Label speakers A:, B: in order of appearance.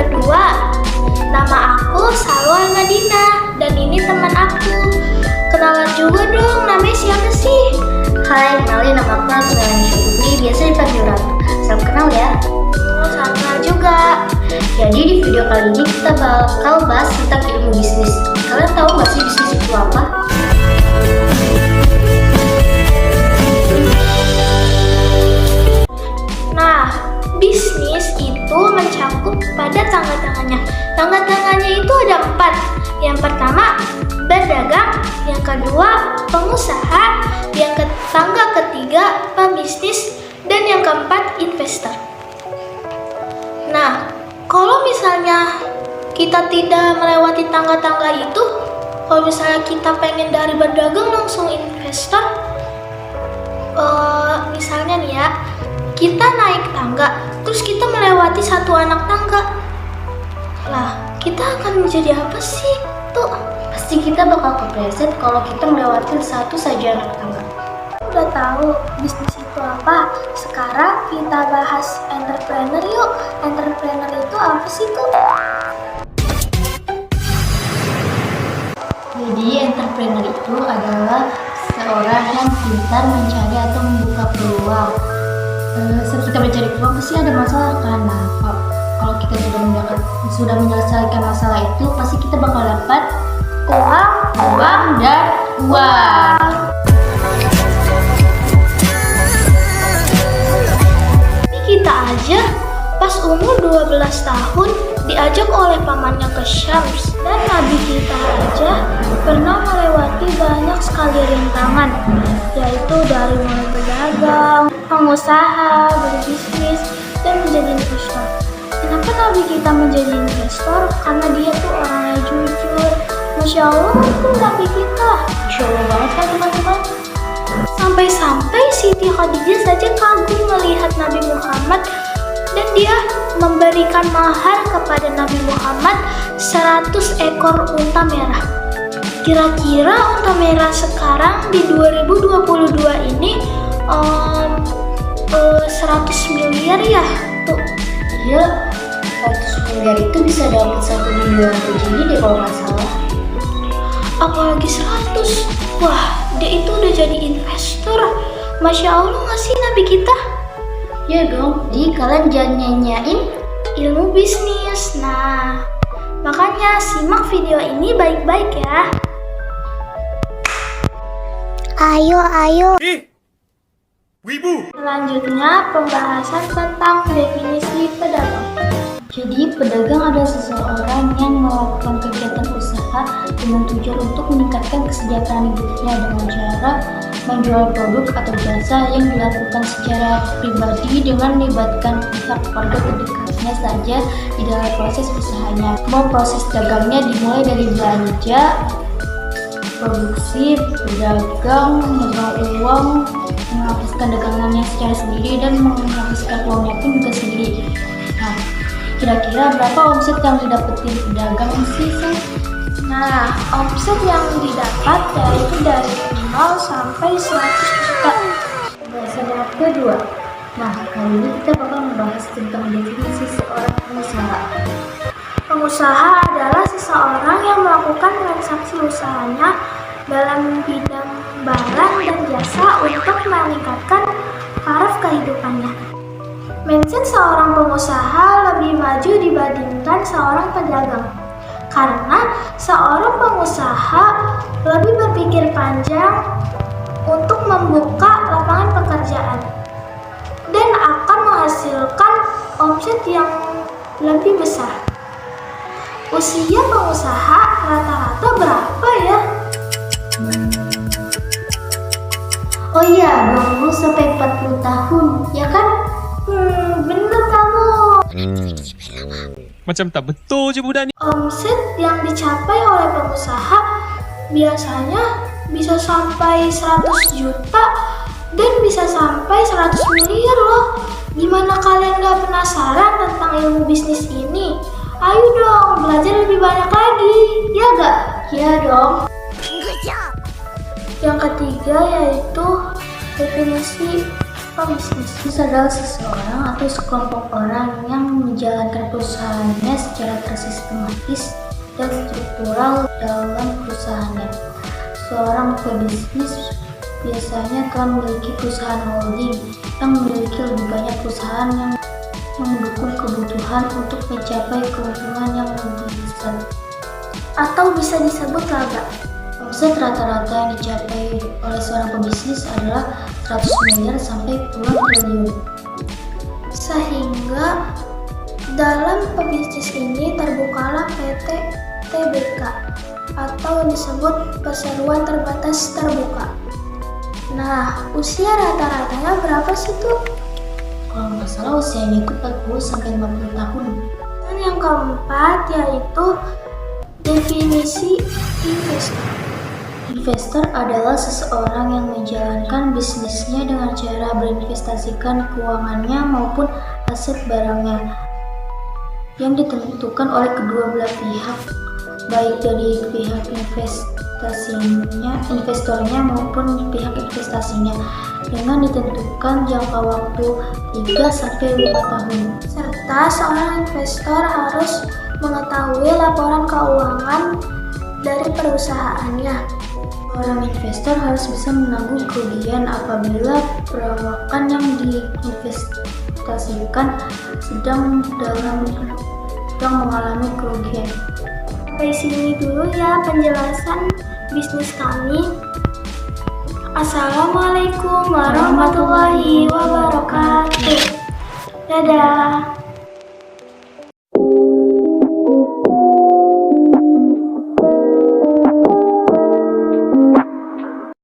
A: berdua. Nama aku Salwa Madina dan ini teman aku. Kenalan juga dong, namanya siapa sih?
B: Hai, kenalin nama aku Natulani Syukri, biasa dipanggil Ratu. Salam kenal ya.
A: Salam kenal juga.
B: Jadi di video kali ini kita bakal bahas tentang ilmu bisnis. Kalian tahu nggak sih bisnis itu apa?
A: Nah, bisnis itu mencakup pada tangga-tangannya. Tangga-tangannya itu ada 4. Yang pertama, berdagang. Yang kedua, pengusaha. Yang tangga ketiga, pebisnis. Dan yang keempat, investor. Nah, kalau misalnya kita tidak melewati tangga-tangga itu, kalau misalnya kita pengen dari berdagang langsung investor, misalnya nih ya, kita naik tangga, terus kita melewati satu anak tangga. Lah, kita akan menjadi apa sih? Tuh,
B: Pasti kita bakal kepleset kalau kita melewati satu saja anak tangga.
A: udah tahu bisnis itu apa? Sekarang kita bahas entrepreneur yuk. Entrepreneur itu apa sih tuh?
B: Jadi entrepreneur itu adalah seorang yang pintar mencari atau membuka peluang. Saat kita mencari peluang pasti ada masalah kan? Nah, kalau kita sudah menyelesaikan masalah itu, pasti kita bakal dapat uang dan uang.
A: Ini kita aja pas umur 12 tahun diajak oleh pamannya ke Syams, dan nabi kita aja pernah melewati banyak sekali rintangan, yaitu dari mulai berdagang, pengusaha, berbisnis, dan menjadi investor. Kenapa nabi kita menjadi investor? Karena dia tuh orangnya jujur. Masya Allah tuh nabi kita.
B: Masya Allah banget kan teman-teman.
A: Sampai-sampai Siti Khadijah saja kagum melihat Nabi Muhammad, dan dia memberikan mahar kepada Nabi Muhammad 100 ekor unta merah. Kira-kira unta merah sekarang di 2022 ini 100 miliar ya? Tuh.
B: Iya, 100 miliar itu bisa dapat 1 miliar begini deh kalau nggak salah.
A: Apalagi 100. Wah, dia itu udah jadi investor. Masya Allah nggak sih Nabi kita?
B: Ya dong, jadi kalian jangan nyanyain
A: Ilmu bisnis. Nah, makanya simak video ini baik-baik ya. Ayo.
C: Wibu.
A: Selanjutnya pembahasan tentang definisi pedagang.
B: Jadi pedagang adalah seseorang yang melakukan kegiatan usaha dengan tujuan untuk meningkatkan kesejahteraan hidupnya dengan cara menjual produk atau jasa yang dilakukan secara pribadi dengan melibatkan pihak keluarga terdekatnya saja di dalam proses usahanya. Mau proses dagangnya dimulai dari belanja, produksi, berdagang, menjual uang, menghabiskan dagangannya secara sendiri, dan menghabiskan uangnya pun juga sendiri. Nah, kira-kira berapa omset yang didapetin pedagang sih, San?
A: Nah, omset yang didapat yaitu dari 0 sampai 100 juta.
B: Bahasan yang kedua. Nah, kali ini kita bakal membahas tentang definisi seorang pengusaha.
A: Pengusaha adalah seseorang yang melakukan transaksi usahanya dalam bidang barang dan jasa untuk meningkatkan taraf kehidupannya. Mindset seorang pengusaha lebih maju dibandingkan seorang pedagang, karena seorang pengusaha lebih berpikir panjang untuk membuka lapangan pekerjaan dan akan menghasilkan omset yang lebih besar. Usia pengusaha rata-rata berapa ya?
B: Oh iya, 20 sampai 40 tahun, ya kan?
A: Bener kamu.
C: Macam tak betul je budak ni.
A: Omset yang dicapai oleh pengusaha biasanya bisa sampai 100 juta dan bisa sampai 100 miliar loh. Gimana kalian gak penasaran tentang ilmu bisnis ini? Ayo dong, belajar lebih banyak lagi, ya gak?
B: Ya dong.
A: Yang ketiga yaitu definisi pebisnis?
B: Bisnis adalah seseorang atau sekelompok orang yang menjalankan perusahaannya secara tersistematis dan struktural dalam perusahaannya. Seorang pebisnis biasanya telah memiliki perusahaan holding yang memiliki lebih banyak perusahaan yang mendukung kebutuhan untuk mencapai keuntungan yang lebih besar.
A: Atau bisa disebut laba.
B: Omset rata-rata yang dicapai oleh seorang pebisnis adalah 100 miliar sampai puluhan triliun.
A: Sehingga dalam pebisnis ini terbukalah PT TBK atau disebut perseroan terbatas terbuka. Nah, usia rata-ratanya berapa sih tuh?
B: Kalau nggak salah usianya itu 40 sampai 50 tahun.
A: Dan yang keempat yaitu definisi investor.
B: Investor adalah seseorang yang menjalankan bisnisnya dengan cara berinvestasikan keuangannya maupun aset barangnya yang ditentukan oleh kedua belah pihak, baik dari pihak investornya maupun pihak investasinya, dengan ditentukan jangka waktu 3 sampai 5 tahun.
A: Serta seorang investor harus mengetahui laporan keuangan dari perusahaannya.
B: Orang investor harus bisa menanggung kerugian apabila perawakan yang diinvestasikan sedang mengalami kerugian.
A: Sampai sini dulu ya penjelasan bisnis kami. Assalamualaikum warahmatullahi wabarakatuh. Dadah.